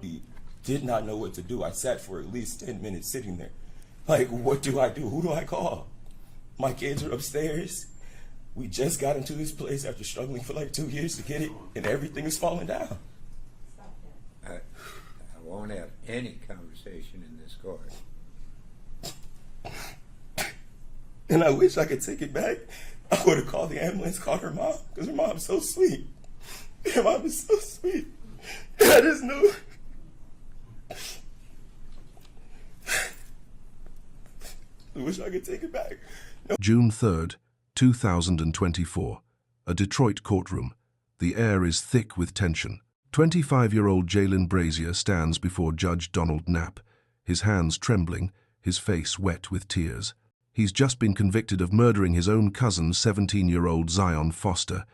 I did not know what to do. I sat for at least 10 minutes sitting there. Like, what do I do? Who do I call? My kids are upstairs. We just got into this place after struggling for like 2 years to get it, and everything is falling down. I won't have any conversation in this court. And I wish I could take it back. I would have called the ambulance, called her mom, because her mom's so sweet. Her mom is so sweet. And I just knew. I wish I could take it back. No. June 3rd, 2024. A Detroit courtroom. The air is thick with tension. 25-year-old Jalen Brazier stands before Judge Donald Knapp, his hands trembling, his face wet with tears. He's just been convicted of murdering his own cousin, 17-year-old Zion Foster.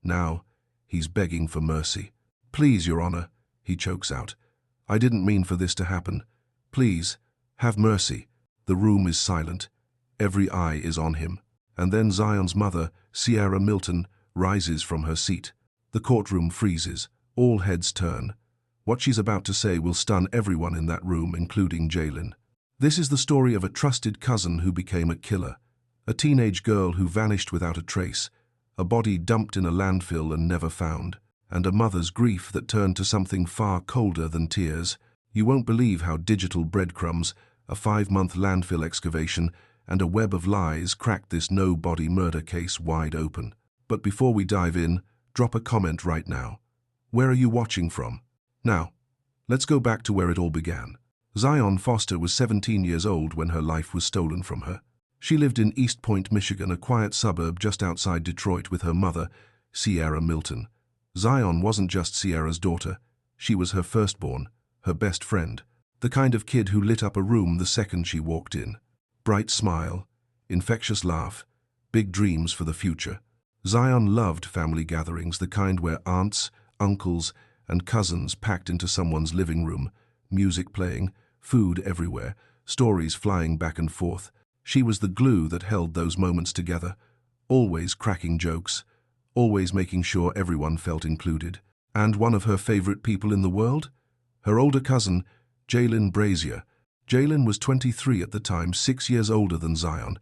Now, he's begging for mercy. "Please, Your Honor," he chokes out. "I didn't mean for this to happen. Please, have mercy." The room is silent. Every eye is on him. And then Zion's mother, Sierra Milton, rises from her seat. The courtroom freezes. All heads turn. What she's about to say will stun everyone in that room, including Jalen. This is the story of a trusted cousin who became a killer, a teenage girl who vanished without a trace, a body dumped in a landfill and never found, and a mother's grief that turned to something far colder than tears. You won't believe how digital breadcrumbs, a 5-month landfill excavation, and a web of lies cracked this no-body murder case wide open. But before we dive in, drop a comment right now. Where are you watching from? Now, let's go back to where it all began. Zion Foster was 17 years old when her life was stolen from her. She lived in East Point, Michigan, a quiet suburb just outside Detroit, with her mother, Sierra Milton. Zion wasn't just Sierra's daughter. She was her firstborn, her best friend, the kind of kid who lit up a room the second she walked in. Bright smile, infectious laugh, big dreams for the future. Zion loved family gatherings, the kind where aunts, uncles, and cousins packed into someone's living room, music playing, food everywhere, stories flying back and forth. She was the glue that held those moments together, always cracking jokes, always making sure everyone felt included. And one of her favorite people in the world? Her older cousin, Jalen Brazier. Jalen was 23 at the time, 6 years older than Zion.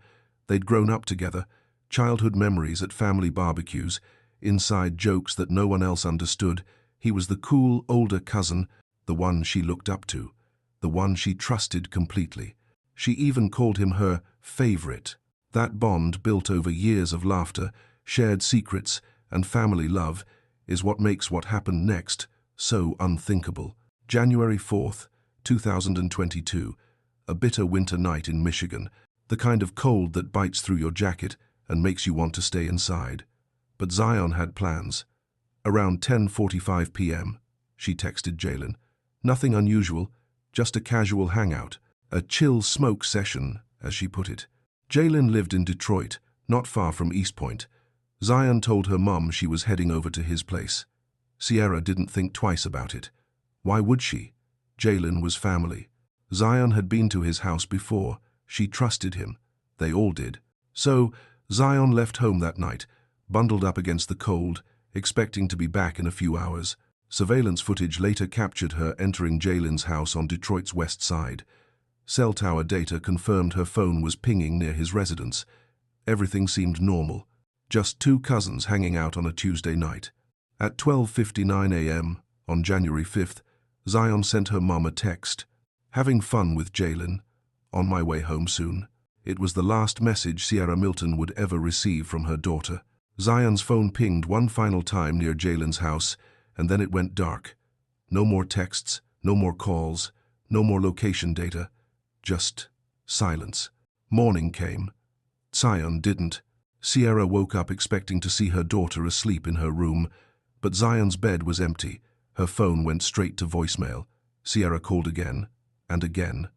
They'd grown up together, childhood memories at family barbecues, inside jokes that no one else understood. He was the cool, older cousin, the one she looked up to, the one she trusted completely. She even called him her favorite. That bond, built over years of laughter, shared secrets, and family love, is what makes what happened next so unthinkable. January 4th, 2022, a bitter winter night in Michigan, the kind of cold that bites through your jacket and makes you want to stay inside. But Zion had plans. Around 10:45 p.m., she texted Jalen. Nothing unusual, just a casual hangout, a chill smoke session, as she put it. Jalen lived in Detroit, not far from East Point. Zion told her mom she was heading over to his place. Sierra didn't think twice about it. Why would she? Jalen was family. Zion had been to his house before. She trusted him. They all did. So, Zion left home that night, bundled up against the cold, expecting to be back in a few hours. Surveillance footage later captured her entering Jalen's house on Detroit's west side. Cell tower data confirmed her phone was pinging near his residence. Everything seemed normal. Just two cousins hanging out on a Tuesday night. At 12:59 a.m. on January 5th, Zion sent her mom a text. "Having fun with Jalen. On my way home soon." It was the last message Sierra Milton would ever receive from her daughter. Zion's phone pinged one final time near Jalen's house, and then it went dark. No more texts, no more calls, no more location data. Just silence. Morning came. Zion didn't. Sierra woke up expecting to see her daughter asleep in her room, but Zion's bed was empty. Her phone went straight to voicemail. Sierra called again, and again.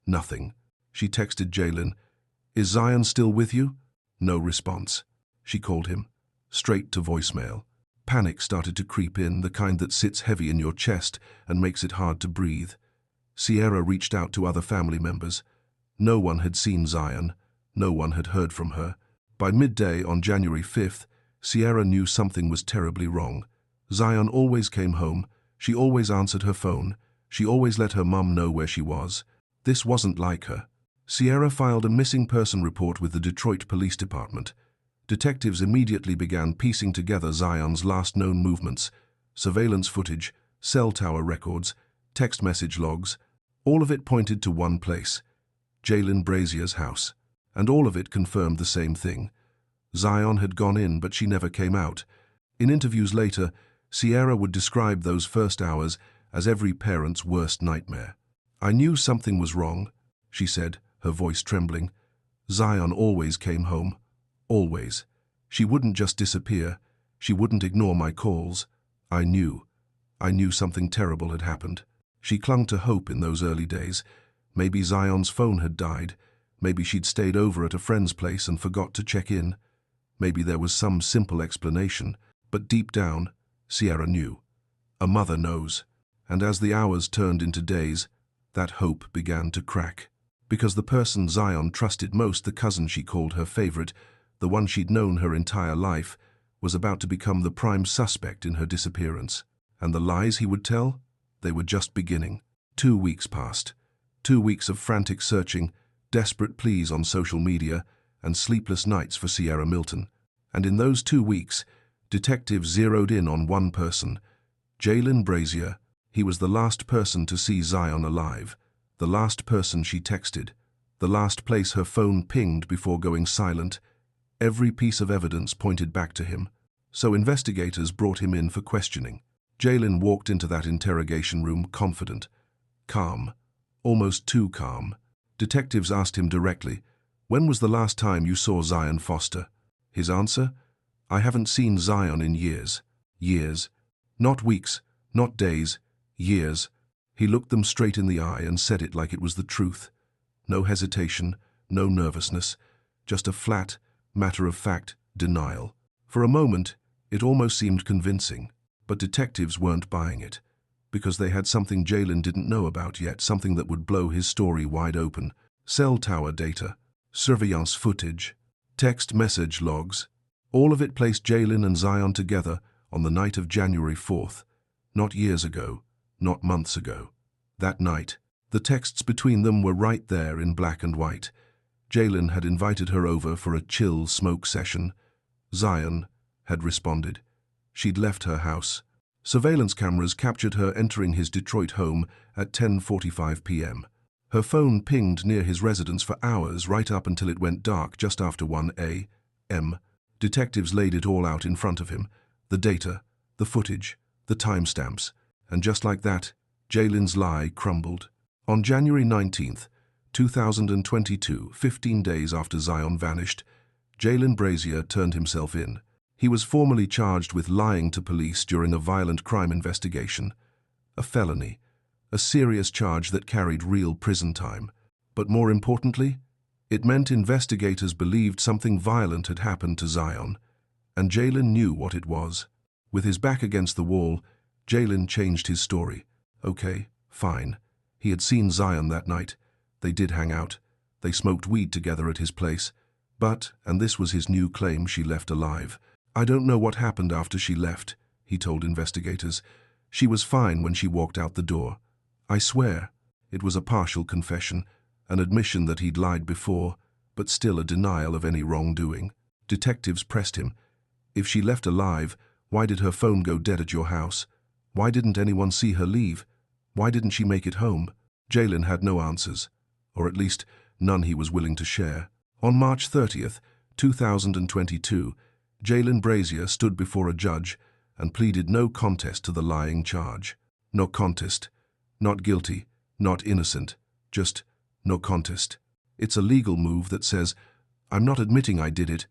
Nothing. She texted Jalen, "Is Zion still with you?" No response. She called him. Straight to voicemail. Panic started to creep in, the kind that sits heavy in your chest and makes it hard to breathe. Sierra reached out to other family members. No one had seen Zion. No one had heard from her. By midday on January 5th, Sierra knew something was terribly wrong. Zion always came home. She always answered her phone. She always let her mum know where she was. This wasn't like her. Sierra filed a missing person report with the Detroit Police Department. Detectives immediately began piecing together Zion's last known movements, surveillance footage, cell tower records, text message logs. All of it pointed to one place, Jalen Brazier's house. And all of it confirmed the same thing. Zion had gone in, but she never came out. In interviews later, Sierra would describe those first hours as every parent's worst nightmare. "I knew something was wrong," she said, her voice trembling. "Zion always came home. Always. She wouldn't just disappear. She wouldn't ignore my calls. I knew. I knew something terrible had happened." She clung to hope in those early days. Maybe Zion's phone had died. Maybe she'd stayed over at a friend's place and forgot to check in. Maybe there was some simple explanation. But deep down, Sierra knew. A mother knows. And as the hours turned into days, that hope began to crack. Because the person Zion trusted most, the cousin she called her favorite, the one she'd known her entire life, was about to become the prime suspect in her disappearance. And the lies he would tell? They were just beginning. 2 weeks passed. 2 weeks of frantic searching, desperate pleas on social media, and sleepless nights for Sierra Milton. And in those 2 weeks, detectives zeroed in on one person, Jalen Brazier. He was the last person to see Zion alive, the last person she texted, the last place her phone pinged before going silent. Every piece of evidence pointed back to him. So investigators brought him in for questioning. Jalen walked into that interrogation room confident, calm, almost too calm. Detectives asked him directly, "When was the last time you saw Zion Foster?" His answer? "I haven't seen Zion in years." Years. Not weeks, not days, years. He looked them straight in the eye and said it like it was the truth. No hesitation, no nervousness, just a flat, matter-of-fact denial. For a moment, it almost seemed convincing, but detectives weren't buying it, because they had something Jalen didn't know about yet, something that would blow his story wide open. Cell tower data, surveillance footage, text message logs. All of it placed Jalen and Zion together on the night of January 4th. Not years ago, not months ago. That night, the texts between them were right there in black and white. Jalen had invited her over for a chill smoke session. Zion had responded. She'd left her house. Surveillance cameras captured her entering his Detroit home at 10:45 p.m. Her phone pinged near his residence for hours, right up until it went dark just after 1 a.m. Detectives laid it all out in front of him. The data, the footage, the timestamps. And just like that, Jalen's lie crumbled. On January 19th, 2022, 15 days after Zion vanished, Jalen Brazier turned himself in. He was formally charged with lying to police during a violent crime investigation. A felony, a serious charge that carried real prison time. But more importantly, it meant investigators believed something violent had happened to Zion, and Jalen knew what it was. With his back against the wall, Jalen changed his story. Okay, fine. He had seen Zion that night. They did hang out. They smoked weed together at his place. But, and this was his new claim, she left alive. "I don't know what happened after she left," he told investigators. "She was fine when she walked out the door. I swear." It was a partial confession, an admission that he'd lied before, but still a denial of any wrongdoing. Detectives pressed him. "If she left alive, why did her phone go dead at your house? Why didn't anyone see her leave? Why didn't she make it home?" Jalen had no answers, or at least none he was willing to share. On March 30th, 2022, Jalen Brazier stood before a judge and pleaded no contest to the lying charge. No contest. Not guilty, not innocent, just no contest. It's a legal move that says, "I'm not admitting I did it,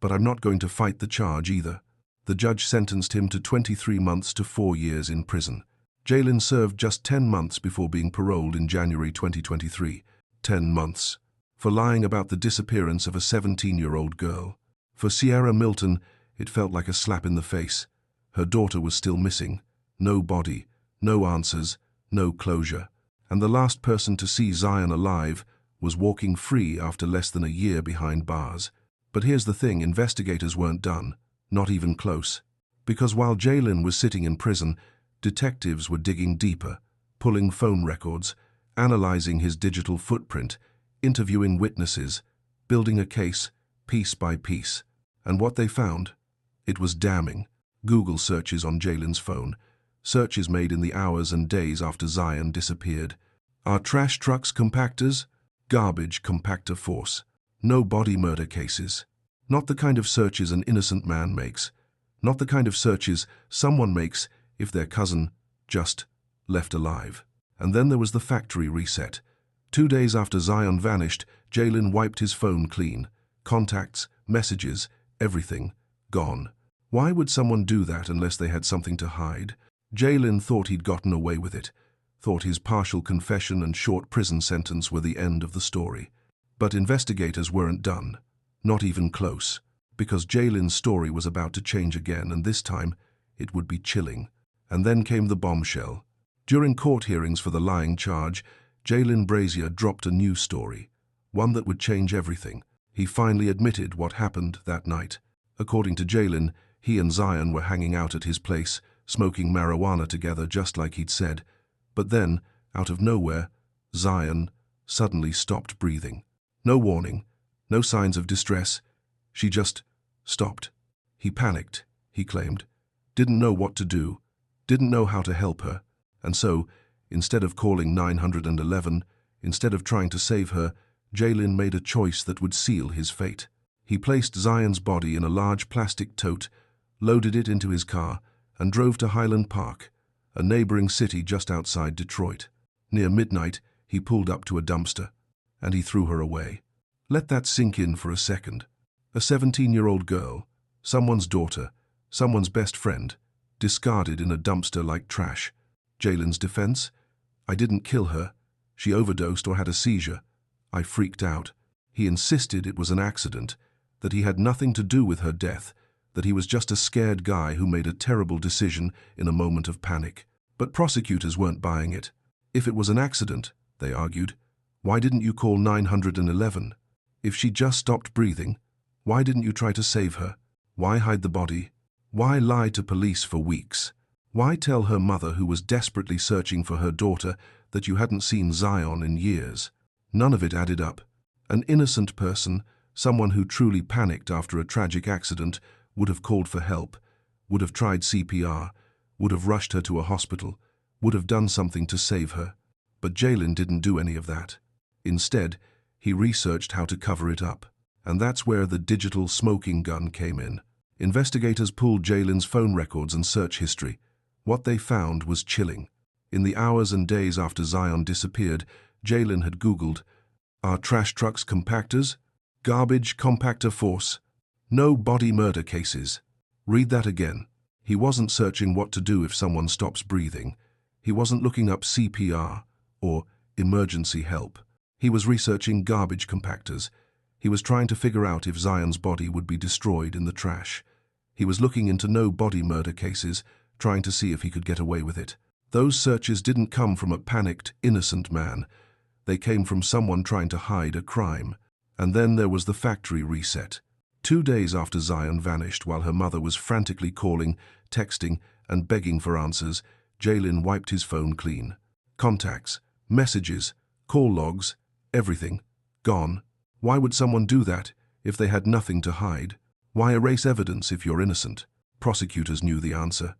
but I'm not going to fight the charge either." The judge sentenced him to 23 months to 4 years in prison. Jalen served just 10 months before being paroled in January 2023. 10 months. For lying about the disappearance of a 17-year-old girl. For Sierra Milton, it felt like a slap in the face. Her daughter was still missing. No body, no answers, no closure. And the last person to see Zion alive was walking free after less than a year behind bars. But here's the thing, investigators weren't done. Not even close. Because while Jalen was sitting in prison, detectives were digging deeper, pulling phone records, analyzing his digital footprint, interviewing witnesses, building a case, piece by piece. And what they found? It was damning. Google searches on Jaylen's phone, searches made in the hours and days after Zion disappeared. Are trash trucks compactors? Garbage compactor force. No body murder cases. Not the kind of searches an innocent man makes. Not the kind of searches someone makes if their cousin just left alive. And then there was the factory reset. 2 days after Zion vanished, Jaylen wiped his phone clean. Contacts, messages, everything gone. Why would someone do that unless they had something to hide? Jaylen thought he'd gotten away with it, thought his partial confession and short prison sentence were the end of the story. But investigators weren't done, not even close, because Jaylen's story was about to change again, and this time it would be chilling. And then came the bombshell. During court hearings for the lying charge, Jaylen Brazier dropped a new story, one that would change everything. He finally admitted what happened that night. According to Jaylen, he and Zion were hanging out at his place, smoking marijuana together just like he'd said. But then, out of nowhere, Zion suddenly stopped breathing. No warning, no signs of distress. She just stopped. He panicked, he claimed, didn't know what to do, didn't know how to help her. And so, instead of calling 911, instead of trying to save her, Jaylen made a choice that would seal his fate. He placed Zion's body in a large plastic tote, loaded it into his car, and drove to Highland Park, a neighboring city just outside Detroit. Near midnight, he pulled up to a dumpster, and he threw her away. Let that sink in for a second. A 17-year-old girl, someone's daughter, someone's best friend, discarded in a dumpster like trash. Jaylen's defense? I didn't kill her. She overdosed or had a seizure. I freaked out. He insisted it was an accident, that he had nothing to do with her death, that he was just a scared guy who made a terrible decision in a moment of panic. But prosecutors weren't buying it. If it was an accident, they argued, why didn't you call 911? If she just stopped breathing, why didn't you try to save her? Why hide the body? Why lie to police for weeks? Why tell her mother, who was desperately searching for her daughter, that you hadn't seen Zion in years? None of it added up. An innocent person, someone who truly panicked after a tragic accident, would have called for help, would have tried CPR, would have rushed her to a hospital, would have done something to save her. But Jaylen didn't do any of that. Instead, he researched how to cover it up. And that's where the digital smoking gun came in. Investigators pulled Jaylen's phone records and search history. What they found was chilling. In the hours and days after Zion disappeared, Jaylen had Googled, "Are trash trucks compactors? Garbage compactor force? No body murder cases." Read that again. He wasn't searching what to do if someone stops breathing. He wasn't looking up CPR or emergency help. He was researching garbage compactors. He was trying to figure out if Zion's body would be destroyed in the trash. He was looking into no body murder cases, trying to see if he could get away with it. Those searches didn't come from a panicked, innocent man. They came from someone trying to hide a crime. And then there was the factory reset. 2 days after Zion vanished, while her mother was frantically calling, texting, and begging for answers, Jaylen wiped his phone clean. Contacts, messages, call logs, everything, gone. Why would someone do that if they had nothing to hide? Why erase evidence if you're innocent? Prosecutors knew the answer,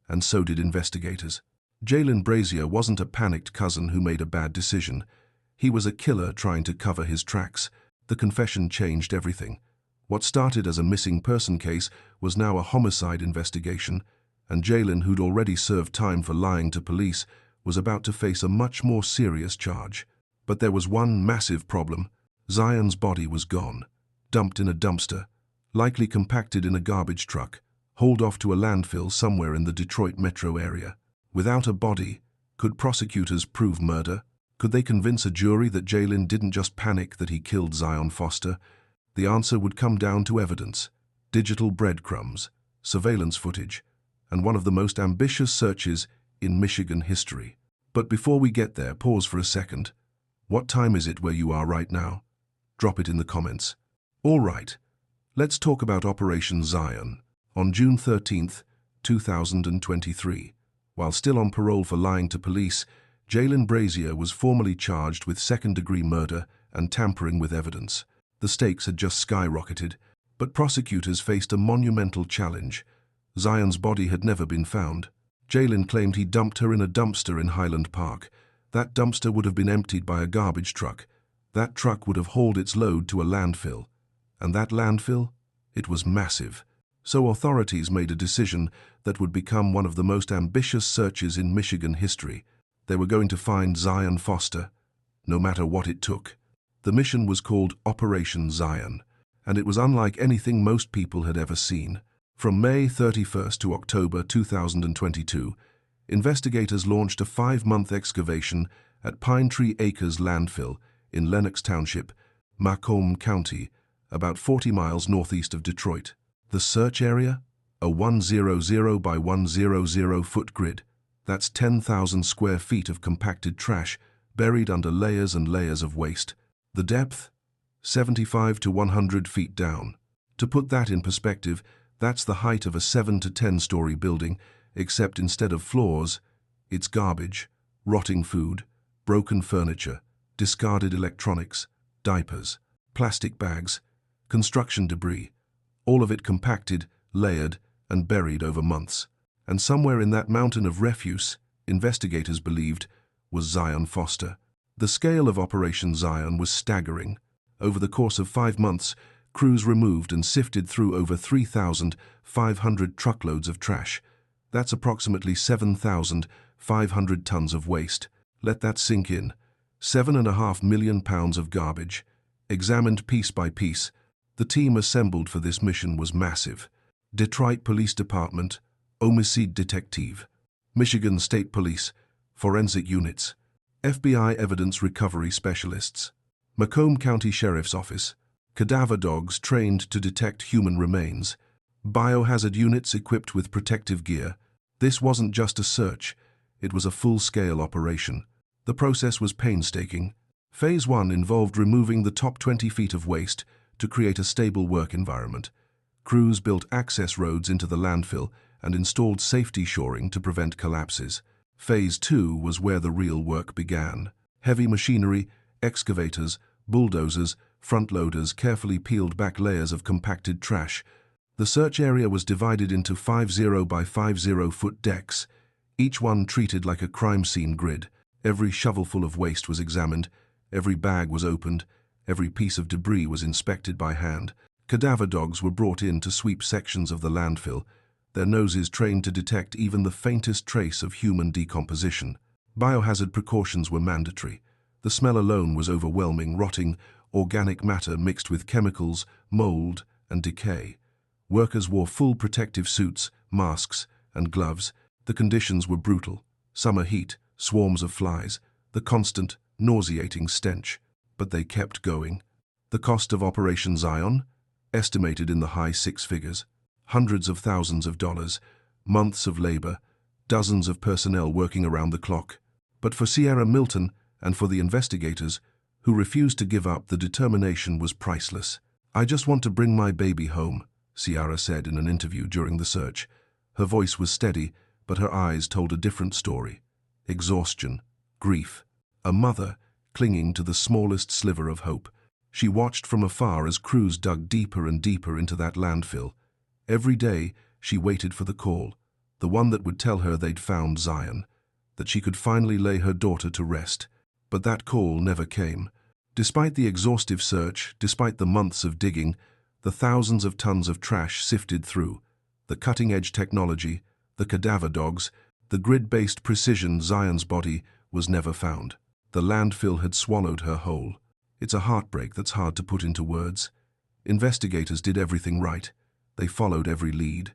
and so did investigators. Jaylen Brazier wasn't a panicked cousin who made a bad decision. He was a killer trying to cover his tracks. The confession changed everything. What started as a missing person case was now a homicide investigation, and Jaylen, who'd already served time for lying to police, was about to face a much more serious charge. But there was one massive problem. Zion's body was gone, dumped in a dumpster, likely compacted in a garbage truck, hauled off to a landfill somewhere in the Detroit metro area. Without a body, could prosecutors prove murder? Could they convince a jury that Jaylen didn't just panic that he killed Zion Foster? The answer would come down to evidence, digital breadcrumbs, surveillance footage, and one of the most ambitious searches in Michigan history. But before we get there, pause for a second. What time is it where you are right now? Drop it in the comments. All right, let's talk about Operation Zion. On June 13th, 2023, while still on parole for lying to police, Jalen Brazier was formally charged with second-degree murder and tampering with evidence. The stakes had just skyrocketed, but prosecutors faced a monumental challenge. Zion's body had never been found. Jalen claimed he dumped her in a dumpster in Highland Park. That dumpster would have been emptied by a garbage truck. That truck would have hauled its load to a landfill. And that landfill? It was massive. So authorities made a decision that would become one of the most ambitious searches in Michigan history. They were going to find Zion Foster, no matter what it took. The mission was called Operation Zion, and it was unlike anything most people had ever seen. From May 31st to October 2022, investigators launched a 5-month excavation at Pine Tree Acres landfill in Lenox Township, Macomb County, about 40 miles northeast of Detroit. The search area? A 100 by 100 foot grid. That's 10,000 square feet of compacted trash buried under layers and layers of waste. The depth? 75 to 100 feet down. To put that in perspective, that's the height of a 7 to 10-story building, except instead of floors, it's garbage, rotting food, broken furniture, discarded electronics, diapers, plastic bags, construction debris, all of it compacted, layered, and buried over months. And somewhere in that mountain of refuse, investigators believed, was Zion Foster. The scale of Operation Zion was staggering. Over the course of 5 months, crews removed and sifted through over 3,500 truckloads of trash. That's approximately 7,500 tons of waste. Let that sink in. 7.5 million pounds of garbage. Examined piece by piece, the team assembled for this mission was massive. Detroit Police Department, Homicide Detective, Michigan State Police, Forensic Units, FBI Evidence Recovery Specialists, Macomb County Sheriff's Office, cadaver dogs trained to detect human remains, biohazard units equipped with protective gear. This wasn't just a search, it was a full-scale operation. The process was painstaking. Phase 1 involved removing the top 20 feet of waste to create a stable work environment. Crews built access roads into the landfill and installed safety shoring to prevent collapses. Phase 2 was where the real work began. Heavy machinery, excavators, bulldozers, front loaders carefully peeled back layers of compacted trash. The search area was divided into 50 by 50 foot decks, each one treated like a crime scene grid. Every shovelful of waste was examined, every bag was opened, every piece of debris was inspected by hand. Cadaver dogs were brought in to sweep sections of the landfill, their noses trained to detect even the faintest trace of human decomposition. Biohazard precautions were mandatory. The smell alone was overwhelming, rotting, organic matter mixed with chemicals, mold, and decay. Workers wore full protective suits, masks, and gloves. The conditions were brutal. Summer heat, swarms of flies, the constant, nauseating stench. But they kept going. The cost of Operation Zion? Estimated in the high 6 figures. Hundreds of thousands of dollars, months of labor, dozens of personnel working around the clock. But for Sierra Milton and for the investigators, who refused to give up, the determination was priceless. "I just want to bring my baby home," Sierra said in an interview during the search. Her voice was steady, but her eyes told a different story. Exhaustion, grief, a mother clinging to the smallest sliver of hope. She watched from afar as crews dug deeper and deeper into that landfill. Every day, she waited for the call, the one that would tell her they'd found Zion, that she could finally lay her daughter to rest. But that call never came. Despite the exhaustive search, despite the months of digging, the thousands of tons of trash sifted through, the cutting-edge technology, the cadaver dogs, the grid-based precision, Zion's body was never found. The landfill had swallowed her whole. It's a heartbreak that's hard to put into words. Investigators did everything right. They followed every lead.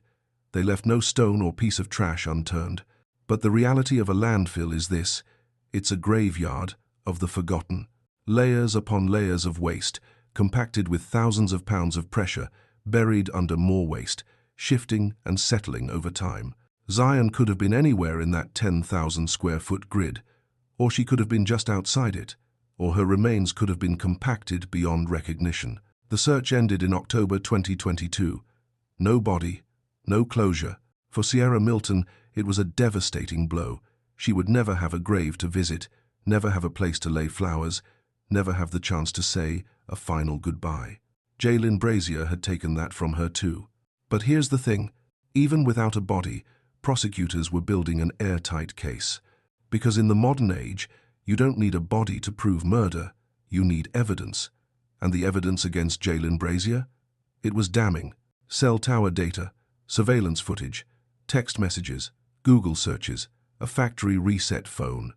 They left no stone or piece of trash unturned. But the reality of a landfill is this: it's a graveyard of the forgotten. Layers upon layers of waste, compacted with thousands of pounds of pressure, buried under more waste, shifting and settling over time. Zion could have been anywhere in that 10,000 square foot grid, or she could have been just outside it, or her remains could have been compacted beyond recognition. The search ended in October 2022. No body, no closure. For Sierra Milton, it was a devastating blow. She would never have a grave to visit, never have a place to lay flowers, never have the chance to say a final goodbye. Jaylin Brazier had taken that from her too. But here's the thing, even without a body, prosecutors were building an airtight case. Because in the modern age, you don't need a body to prove murder, you need evidence. And the evidence against Jaylin Brazier? It was damning. Cell tower data, surveillance footage, text messages, Google searches, a factory reset phone,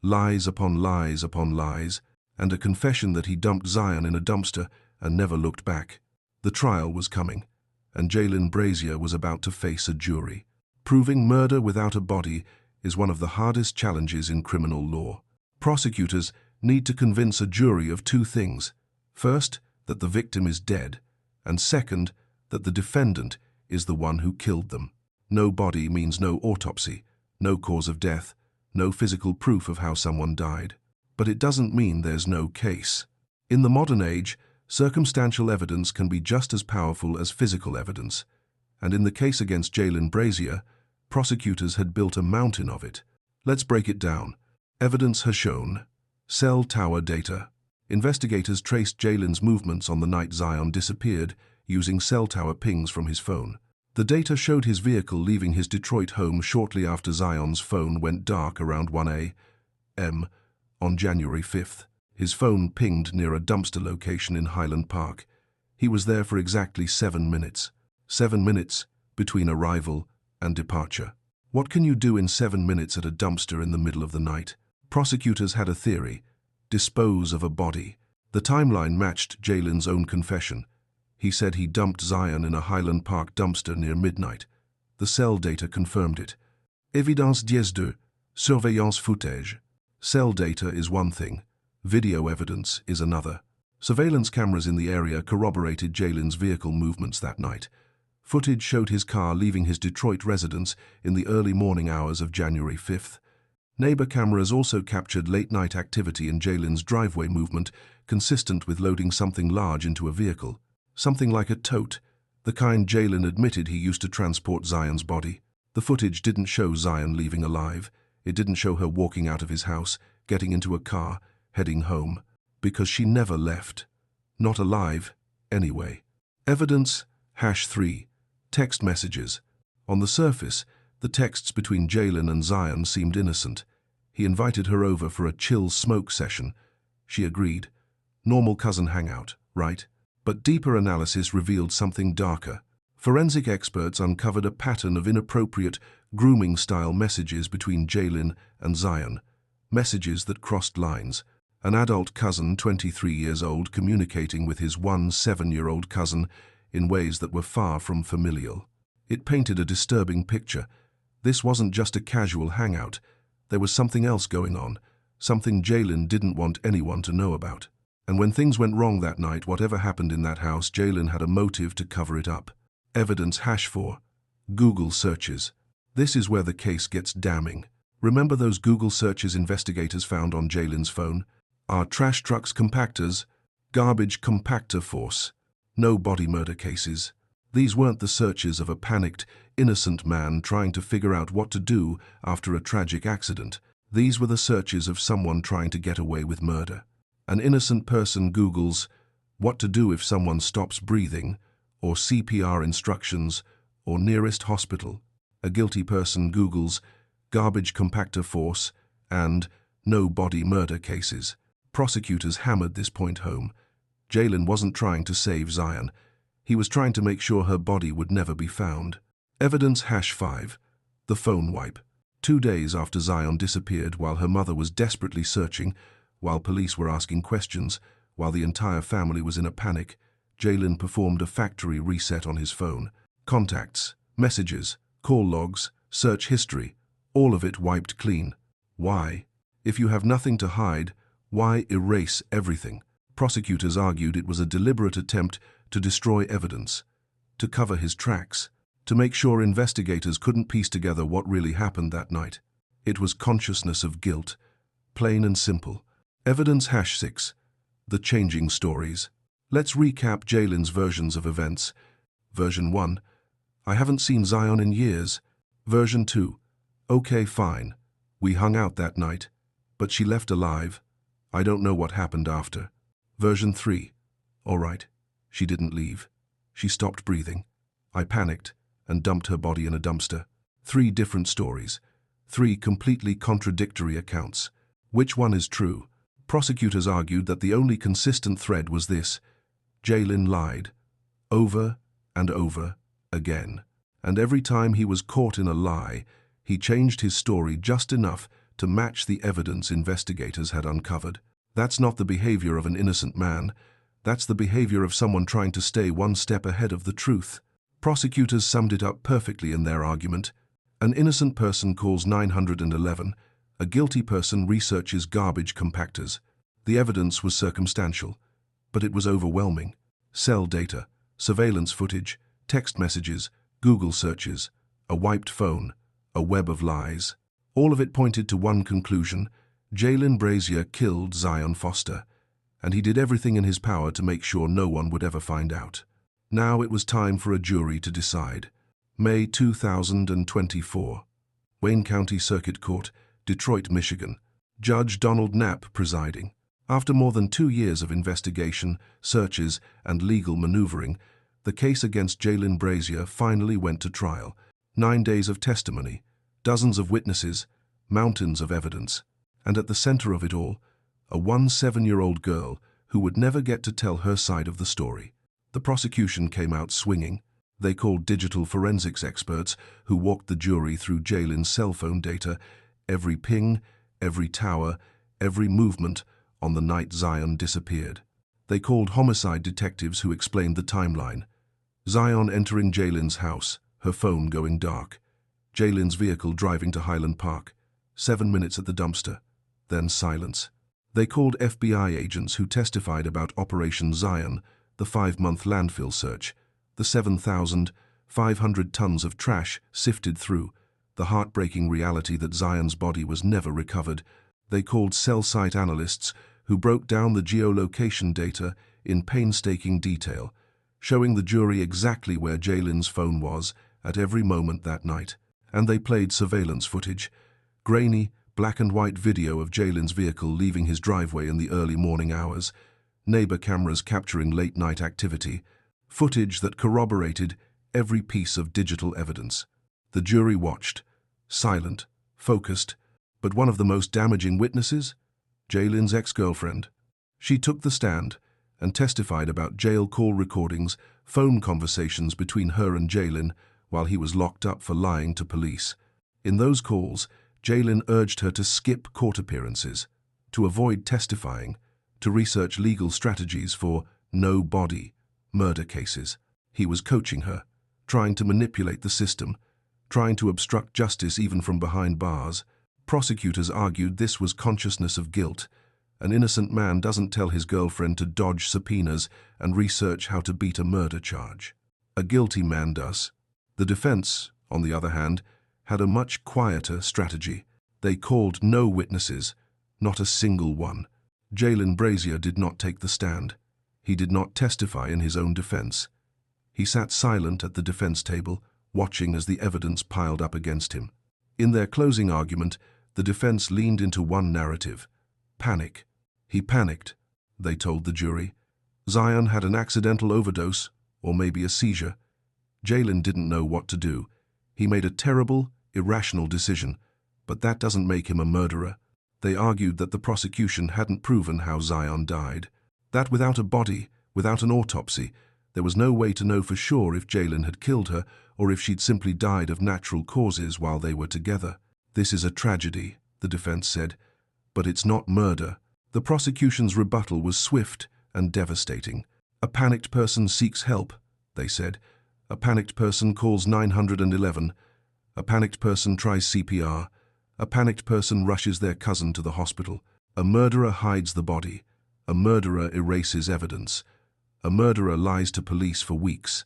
lies upon lies upon lies, and a confession that he dumped Zion in a dumpster and never looked back. The trial was coming, and Jaylin Brazier was about to face a jury. Proving murder without a body is one of the hardest challenges in criminal law. Prosecutors need to convince a jury of two things. First, that the victim is dead, and second, that the defendant is the one who killed them. No body means no autopsy, no cause of death, no physical proof of how someone died. But it doesn't mean there's no case. In the modern age, circumstantial evidence can be just as powerful as physical evidence. And in the case against Jaylin Brazier, prosecutors had built a mountain of it. Let's break it down. Evidence has shown. Cell tower data. Investigators traced Jaylin's movements on the night Zion disappeared using cell tower pings from his phone. The data showed his vehicle leaving his Detroit home shortly after Zion's phone went dark around 1 a.m. on January 5th. His phone pinged near a dumpster location in Highland Park. He was there for exactly 7 minutes. 7 minutes between arrival and departure. What can you do in 7 minutes at a dumpster in the middle of the night? Prosecutors had a theory. Dispose of a body. The timeline matched Jaylin's own confession. He said he dumped Zion in a Highland Park dumpster near midnight. The cell data confirmed it. Évidence de surveillance footage. Cell data is one thing. Video evidence is another. Surveillance cameras in the area corroborated Jaylin's vehicle movements that night. Footage showed his car leaving his Detroit residence in the early morning hours of January 5th. Neighbor cameras also captured late-night activity in Jaylin's driveway movement, consistent with loading something large into a vehicle. Something like a tote, the kind Jaylin admitted he used to transport Zion's body. The footage didn't show Zion leaving alive. It didn't show her walking out of his house, getting into a car, heading home. Because she never left. Not alive, anyway. Evidence, #3. Text messages. On the surface, the texts between Jaylin and Zion seemed innocent. He invited her over for a chill smoke session. She agreed. Normal cousin hangout, right? But deeper analysis revealed something darker. Forensic experts uncovered a pattern of inappropriate, grooming-style messages between Jaylin and Zion. Messages that crossed lines. An adult cousin, 23 years old, communicating with his 7-year-old cousin in ways that were far from familial. It painted a disturbing picture. This wasn't just a casual hangout. There was something else going on, something Jaylin didn't want anyone to know about. And when things went wrong that night, whatever happened in that house, Jaylin had a motive to cover it up. Evidence #4. Google searches. This is where the case gets damning. Remember those Google searches investigators found on Jaylin's phone? Are trash trucks compactors? Garbage compactor force? No body murder cases. These weren't the searches of a panicked, innocent man trying to figure out what to do after a tragic accident. These were the searches of someone trying to get away with murder. An innocent person Googles what to do if someone stops breathing, or CPR instructions, or nearest hospital. A guilty person Googles garbage compactor force and no body murder cases. Prosecutors hammered this point home. Jaylin wasn't trying to save Zion. He was trying to make sure her body would never be found. Evidence #5. The phone wipe. 2 days after Zion disappeared, while her mother was desperately searching, while police were asking questions, while the entire family was in a panic, Jaylin performed a factory reset on his phone. Contacts, messages, call logs, search history, all of it wiped clean. Why? If you have nothing to hide, why erase everything? Prosecutors argued it was a deliberate attempt to destroy evidence, to cover his tracks, to make sure investigators couldn't piece together what really happened that night. It was consciousness of guilt, plain and simple. Evidence #6. The changing stories. Let's recap Jaylin's versions of events. Version 1. I haven't seen Zion in years. Version 2. Okay, fine. We hung out that night, but she left alive. I don't know what happened after. Version 3. All right. She didn't leave. She stopped breathing. I panicked and dumped her body in a dumpster. 3 different stories. 3 completely contradictory accounts. Which one is true? Prosecutors argued that the only consistent thread was this: Jaylin lied. Over and over again. And every time he was caught in a lie, he changed his story just enough to match the evidence investigators had uncovered. That's not the behavior of an innocent man. That's the behavior of someone trying to stay one step ahead of the truth. Prosecutors summed it up perfectly in their argument. An innocent person calls 911. A guilty person researches garbage compactors. The evidence was circumstantial, but it was overwhelming. Cell data, surveillance footage, text messages, Google searches, a wiped phone, a web of lies. All of it pointed to one conclusion: Jaylin Brazier killed Zion Foster, and he did everything in his power to make sure no one would ever find out. Now it was time for a jury to decide. May 2024. Wayne County Circuit Court, Detroit, Michigan. Judge Donald Knapp presiding. After more than 2 years of investigation, searches, and legal maneuvering, the case against Jaylin Brazier finally went to trial. 9 days of testimony, dozens of witnesses, mountains of evidence, and at the center of it all, a 17-year-old girl who would never get to tell her side of the story. The prosecution came out swinging. They called digital forensics experts who walked the jury through Jaylin's cell phone data, every ping, every tower, every movement on the night Zion disappeared. They called homicide detectives who explained the timeline. Zion entering Jaylin's house, her phone going dark. Jaylin's vehicle driving to Highland Park. 7 minutes at the dumpster. Then silence. They called FBI agents who testified about Operation Zion, the 5-month landfill search, the 7,500 tons of trash sifted through, the heartbreaking reality that Zion's body was never recovered. They called cell site analysts who broke down the geolocation data in painstaking detail, showing the jury exactly where Jaylin's phone was at every moment that night. And they played surveillance footage, grainy, black and white video of Jaylin's vehicle leaving his driveway in the early morning hours, neighbor cameras capturing late-night activity, footage that corroborated every piece of digital evidence. The jury watched, silent, focused, but one of the most damaging witnesses? Jaylin's ex-girlfriend. She took the stand and testified about jail call recordings, phone conversations between her and Jaylin while he was locked up for lying to police. In those calls, Jaylin urged her to skip court appearances, to avoid testifying, to research legal strategies for no-body murder cases. He was coaching her, trying to manipulate the system, trying to obstruct justice even from behind bars. Prosecutors argued this was consciousness of guilt. An innocent man doesn't tell his girlfriend to dodge subpoenas and research how to beat a murder charge. A guilty man does. The defense, on the other hand, had a much quieter strategy. They called no witnesses, not a single one. Jaylin Brazier did not take the stand. He did not testify in his own defense. He sat silent at the defense table, watching as the evidence piled up against him. In their closing argument, the defense leaned into one narrative: panic. He panicked, they told the jury. Zion had an accidental overdose, or maybe a seizure. Jaylin didn't know what to do. He made a terrible, irrational decision, but that doesn't make him a murderer. They argued that the prosecution hadn't proven how Zion died, that without a body, without an autopsy, there was no way to know for sure if Jaylin had killed her or if she'd simply died of natural causes while they were together. This is a tragedy, the defense said, but it's not murder. The prosecution's rebuttal was swift and devastating. A panicked person seeks help, they said. A panicked person calls 911. A panicked person tries CPR. A panicked person rushes their cousin to the hospital. A murderer hides the body. A murderer erases evidence. A murderer lies to police for weeks.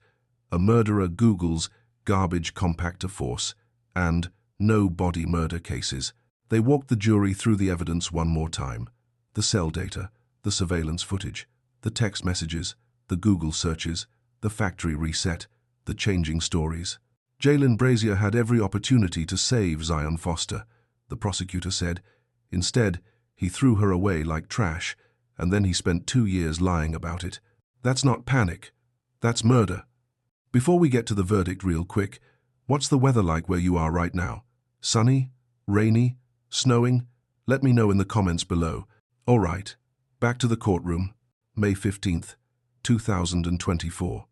A murderer Googles garbage compactor force and no body murder cases. They walked the jury through the evidence one more time. The cell data, the surveillance footage, the text messages, the Google searches, the factory reset, the changing stories. Jaylin Brazier had every opportunity to save Zion Foster, the prosecutor said. Instead, he threw her away like trash, and then he spent 2 years lying about it. That's not panic. That's murder. Before we get to the verdict real quick, what's the weather like where you are right now? Sunny? Rainy? Snowing? Let me know in the comments below. All right, back to the courtroom. May 15th, 2024.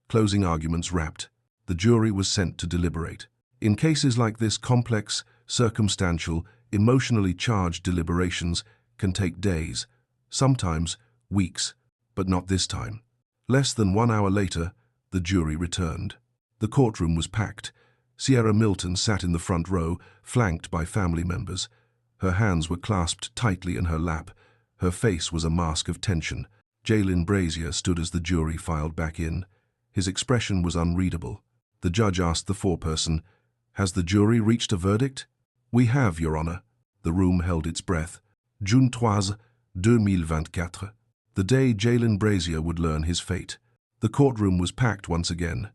Closing arguments wrapped. The jury was sent to deliberate. In cases like this, complex, circumstantial, emotionally charged deliberations can take days, sometimes weeks, but not this time. Less than 1 hour later, the jury returned. The courtroom was packed. Sierra Milton sat in the front row, flanked by family members. Her hands were clasped tightly in her lap. Her face was a mask of tension. Jalen Brazier stood as the jury filed back in. His expression was unreadable. The judge asked the foreperson, "Has the jury reached a verdict?" "We have, Your Honor." The room held its breath. June 3, 2024. The day Jalen Brazier would learn his fate. The courtroom was packed once again.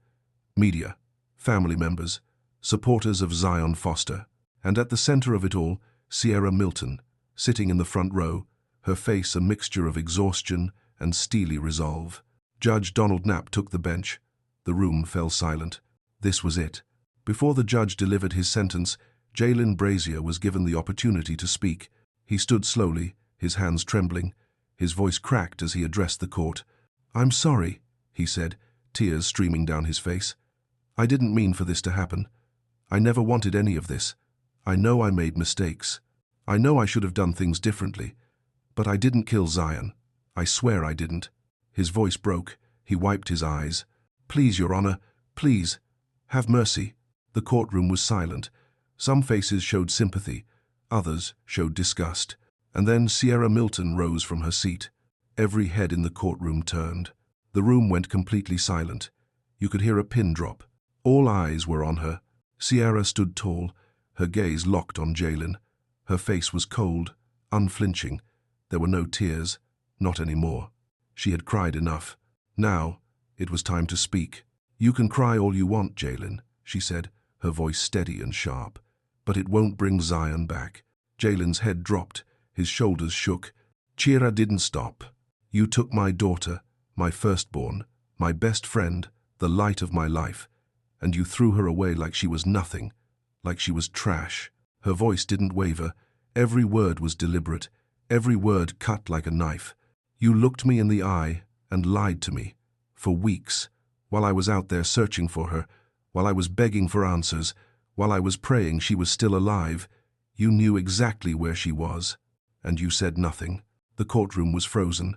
Media, family members, supporters of Zion Foster. And at the center of it all, Sierra Milton, sitting in the front row, her face a mixture of exhaustion and steely resolve. Judge Donald Knapp took the bench. The room fell silent. This was it. Before the judge delivered his sentence, Jalen Brazier was given the opportunity to speak. He stood slowly, his hands trembling. His voice cracked as he addressed the court. "I'm sorry," he said, tears streaming down his face. "I didn't mean for this to happen. I never wanted any of this. I know I made mistakes. I know I should have done things differently. But I didn't kill Zion. I swear I didn't." His voice broke. He wiped his eyes. "Please, Your Honor, please, have mercy." The courtroom was silent. Some faces showed sympathy. Others showed disgust. And then Sierra Milton rose from her seat. Every head in the courtroom turned. The room went completely silent. You could hear a pin drop. All eyes were on her. Sierra stood tall, her gaze locked on Jalen. Her face was cold, unflinching. There were no tears, not anymore. She had cried enough. Now, it was time to speak. "You can cry all you want, Jalen," she said, her voice steady and sharp. "But it won't bring Zion back." Jalen's head dropped, his shoulders shook. "Chira didn't stop. You took my daughter, my firstborn, my best friend, the light of my life, and you threw her away like she was nothing, like she was trash." Her voice didn't waver. Every word was deliberate, every word cut like a knife. "You looked me in the eye and lied to me. For weeks, while I was out there searching for her, while I was begging for answers, while I was praying she was still alive, you knew exactly where she was, and you said nothing." The courtroom was frozen.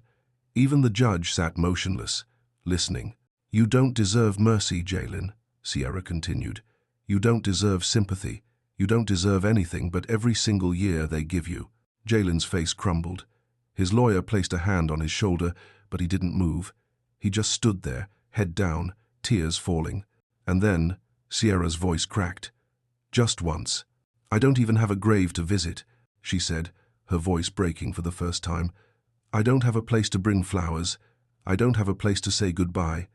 Even the judge sat motionless, listening. "You don't deserve mercy, Jalen," Sierra continued. "You don't deserve sympathy. You don't deserve anything but every single year they give you." Jalen's face crumbled. His lawyer placed a hand on his shoulder, but he didn't move. He just stood there, head down, tears falling. And then Sierra's voice cracked. "Just once. I don't even have a grave to visit," she said, her voice breaking for the first time. "I don't have a place to bring flowers. I don't have a place to say goodbye.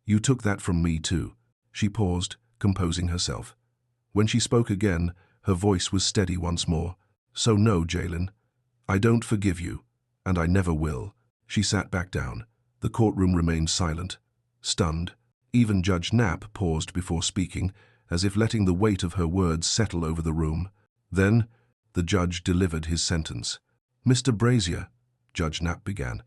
You took that from me too." She paused, composing herself. When she spoke again, her voice was steady once more. "So no, Jalen. I don't forgive you, and I never will." She sat back down. The courtroom remained silent, stunned. Even Judge Knapp paused before speaking, as if letting the weight of her words settle over the room. Then, the judge delivered his sentence. "Mr. Brazier," Judge Knapp began,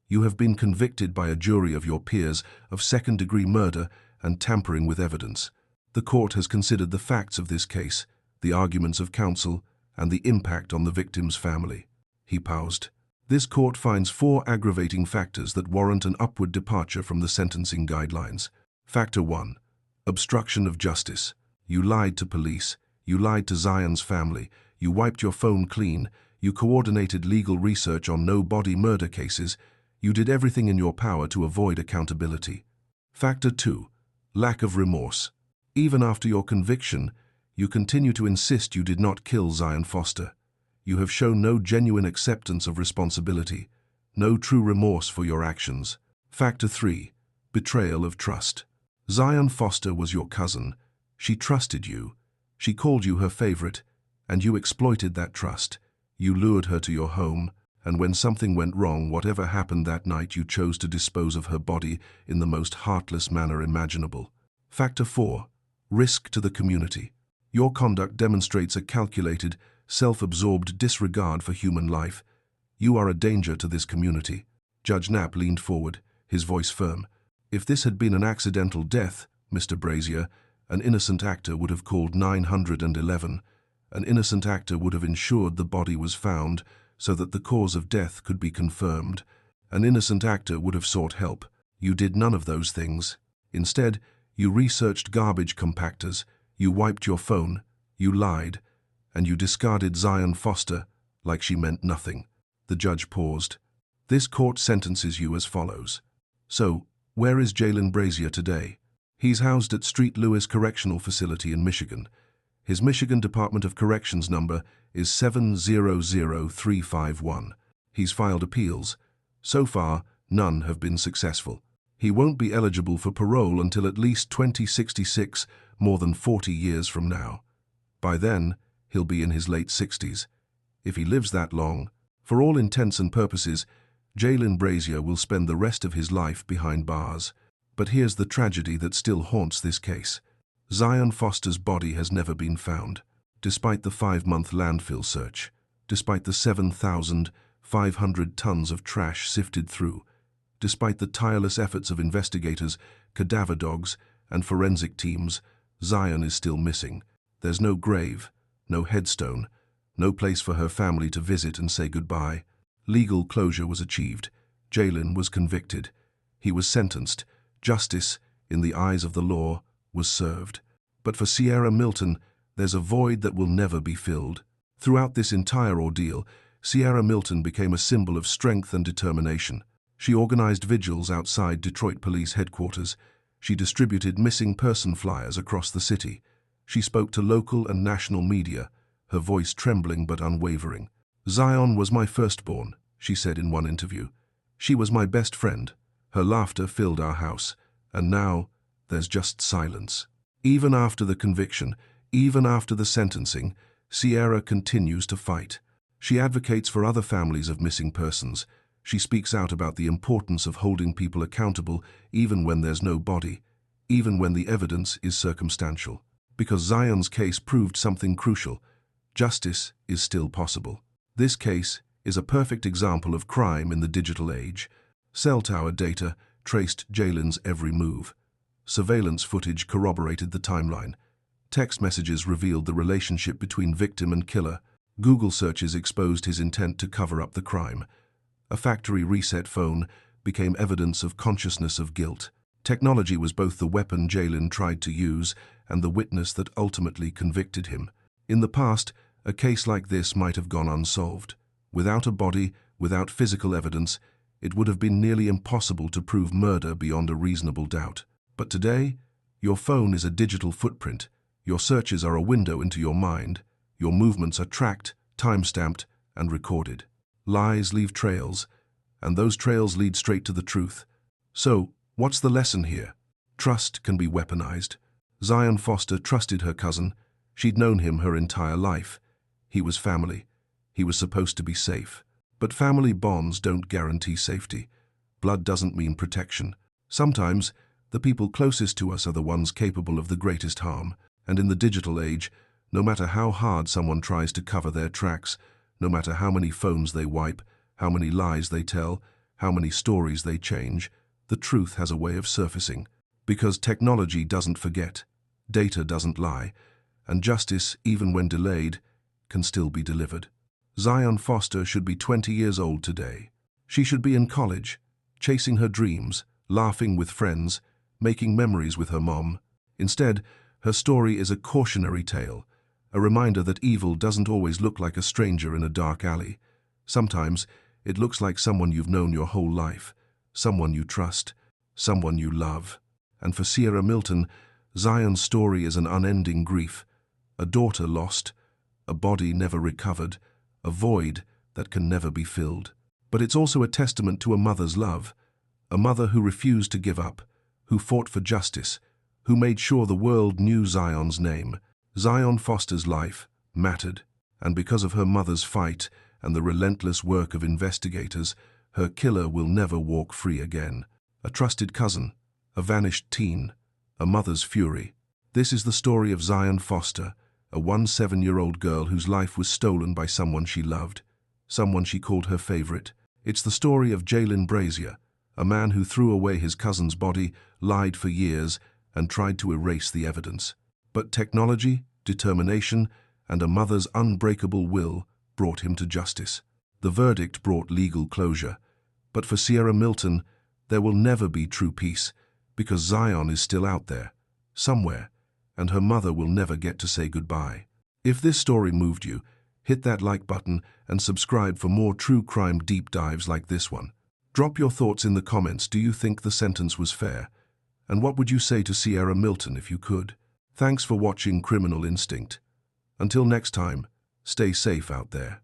"you have been convicted by a jury of your peers of second-degree murder and tampering with evidence. The court has considered the facts of this case, the arguments of counsel, and the impact on the victim's family." He paused. "This court finds 4 aggravating factors that warrant an upward departure from the sentencing guidelines. Factor 1. Obstruction of justice. You lied to police. You lied to Zion's family. You wiped your phone clean. You coordinated legal research on no-body murder cases. You did everything in your power to avoid accountability. Factor 2. Lack of remorse. Even after your conviction, you continue to insist you did not kill Zion Foster. You have shown no genuine acceptance of responsibility, no true remorse for your actions. Factor 3. Betrayal of trust. Zion Foster was your cousin. She trusted you. She called you her favorite, And you exploited that trust. You lured her to your home, and when something went wrong, whatever happened that night, you chose to dispose of her body in the most heartless manner imaginable. Factor 4. Risk to the community. Your conduct demonstrates a calculated, self-absorbed disregard for human life. You are a danger to this community. Judge Knapp leaned forward, his voice firm. If this had been an accidental death, Mr. Brazier, an innocent actor would have called 911. An innocent actor would have ensured the body was found so that the cause of death could be confirmed. An innocent actor would have sought help. You did none of those things. Instead, you researched garbage compactors, you wiped your phone, you lied, and you discarded Zion Foster like she meant nothing. The judge paused. This court sentences you as follows. So, where is Jalen Brazier today? He's housed at Street Lewis Correctional Facility in Michigan. His Michigan Department of Corrections number is 700351. He's filed appeals. So far, none have been successful. He won't be eligible for parole until at least 2066, more than 40 years from now. By then, he'll be in his late 60s. If he lives that long, for all intents and purposes, Jalen Brazier will spend the rest of his life behind bars. But here's the tragedy that still haunts this case. Zion Foster's body has never been found, despite the 5-month landfill search, despite the 7,500 tons of trash sifted through, despite the tireless efforts of investigators, cadaver dogs, and forensic teams. Zion is still missing. There's no grave, no headstone, no place for her family to visit and say goodbye. Legal closure was achieved. Jalen was convicted. He was sentenced. Justice, in the eyes of the law, was served. But for Sierra Milton, there's a void that will never be filled. Throughout this entire ordeal, Sierra Milton became a symbol of strength and determination. She organized vigils outside Detroit Police Headquarters. She distributed missing person flyers across the city. She spoke to local and national media, her voice trembling but unwavering. "Zion was my firstborn," she said in one interview. "She was my best friend. Her laughter filled our house. And now, there's just silence." Even after the conviction, even after the sentencing, Sierra continues to fight. She advocates for other families of missing persons. She speaks out about the importance of holding people accountable even when there's no body, even when the evidence is circumstantial. Because Zion's case proved something crucial. Justice is still possible. This case is a perfect example of crime in the digital age. Cell tower data traced Jalen's every move. Surveillance footage corroborated the timeline. Text messages revealed the relationship between victim and killer. Google searches exposed his intent to cover up the crime. A factory reset phone became evidence of consciousness of guilt. Technology was both the weapon Jalen tried to use and the witness that ultimately convicted him. In the past, a case like this might have gone unsolved. Without a body, without physical evidence, it would have been nearly impossible to prove murder beyond a reasonable doubt. But today, your phone is a digital footprint. Your searches are a window into your mind. Your movements are tracked, time-stamped, and recorded. Lies leave trails, and those trails lead straight to the truth. So, what's the lesson here? Trust can be weaponized. Zion Foster trusted her cousin. She'd known him her entire life. He was family. He was supposed to be safe. But family bonds don't guarantee safety. Blood doesn't mean protection. Sometimes, the people closest to us are the ones capable of the greatest harm. And in the digital age, no matter how hard someone tries to cover their tracks, no matter how many phones they wipe, how many lies they tell, how many stories they change, the truth has a way of surfacing. Because technology doesn't forget, data doesn't lie, and justice, even when delayed, can still be delivered. Zion Foster should be 20 years old today. She should be in college, chasing her dreams, laughing with friends, making memories with her mom. Instead, her story is a cautionary tale, a reminder that evil doesn't always look like a stranger in a dark alley. Sometimes, it looks like someone you've known your whole life, someone you trust, someone you love. And for Sierra Milton, Zion's story is an unending grief. A daughter lost, a body never recovered, a void that can never be filled. But it's also a testament to a mother's love, a mother who refused to give up, who fought for justice, who made sure the world knew Zion's name. Zion Foster's life mattered. And because of her mother's fight and the relentless work of investigators, her killer will never walk free again. A trusted cousin, a vanished teen, a mother's fury. This is the story of Zion Foster, a 17-year-old girl whose life was stolen by someone she loved, someone she called her favorite. It's the story of Jalen Brazier, a man who threw away his cousin's body, lied for years, and tried to erase the evidence. But technology, determination, and a mother's unbreakable will brought him to justice. The verdict brought legal closure. But for Sierra Milton, there will never be true peace, because Zion is still out there, somewhere, and her mother will never get to say goodbye. If this story moved you, hit that like button and subscribe for more true crime deep dives like this one. Drop your thoughts in the comments. Do you think the sentence was fair? And what would you say to Sierra Milton if you could? Thanks for watching Criminal Instinct. Until next time, stay safe out there.